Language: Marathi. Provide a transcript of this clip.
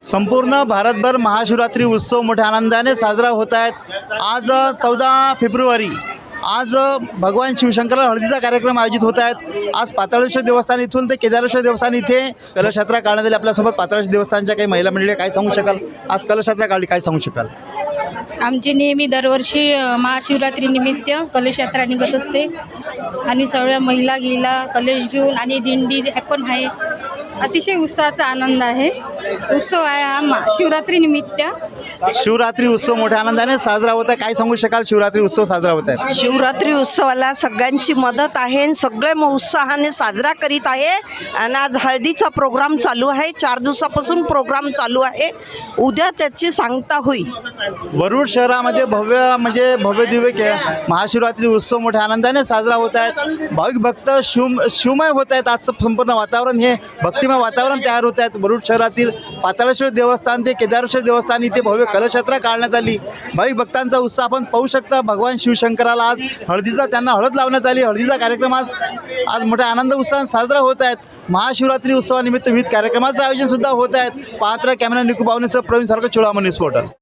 संपूर्ण भारतभर महाशिवरात्री उत्सव मोठ्या आनंदाने साजरा होत आहेत। आज 14 फेब्रुवारी आज भगवान शिवशंकराला हळदीचा कार्यक्रम आयोजित होत आहेत। आज पाताळेश्वर देवस्थान इथून ते केदारेश्वर देवस्थान इथे कलशयात्रा काढण्यात आली। आपल्यासोबत पाताळेश्वर देवस्थानच्या काही महिला मंडळी काय सांगू शकाल? आज कलशयात्रा काढली, काय सांगू शकाल? आमची नेहमी दरवर्षी महाशिवरात्री निमित्त कलश यात्रा निघत असते आणि सगळ्या महिला गेला कलश घेऊन आणि दिंडी पण आहे। अतिशय उत्साहाचा आनंद आहे। उत्सव आहे हा शिवरात्री निमित्त। शिवरात्री उत्सव मोठ्या आनंदाने साजरा होत आहे। काय सांगू शकाल? शिवरात्री उत्सव साजरा होत आहे। शिवरात्री उत्सवाला सगळ्यांची मदत आहे, सगळे उत्साहाने साजरा करीत आहे। आणि आज हळदीचा प्रोग्राम चालू आहे, 4 दिवसापासून प्रोग्राम चालू आहे। उद्या त्याची सांगता होईल। वरुड शहरामध्ये भव्य दिव्य महाशिवरात्री उत्सव मोठ्या आनंदाने साजरा होत आहे। भाविक भक्त शिवमय होत आहेत। आजचं संपूर्ण वातावरण हे भक्तिमय वातावरण तयार होत आहेत। वरुड शहरातील पाताळेश्वर देवस्थान ते केदारेश्वर देवस्थान इथे भव्य कलशयात्रा काढण्यात आली। भाविक भक्तांचा उत्साह आपण पाहू शकता। भगवान शिवशंकराला आज त्यांना हळद लावण्यात आली। हळदीचा कार्यक्रम आज मोठ्या आनंद उत्साहात साजरा होत आहेत। महाशिवरात्री उत्सवानिमित्त विविध कार्यक्रमाचं आयोजन सुद्धा होत आहेत। पाहत रहा कॅमेरा निकू बावनेसह प्रवीण सारखं चोळामणी स्पोर्टर।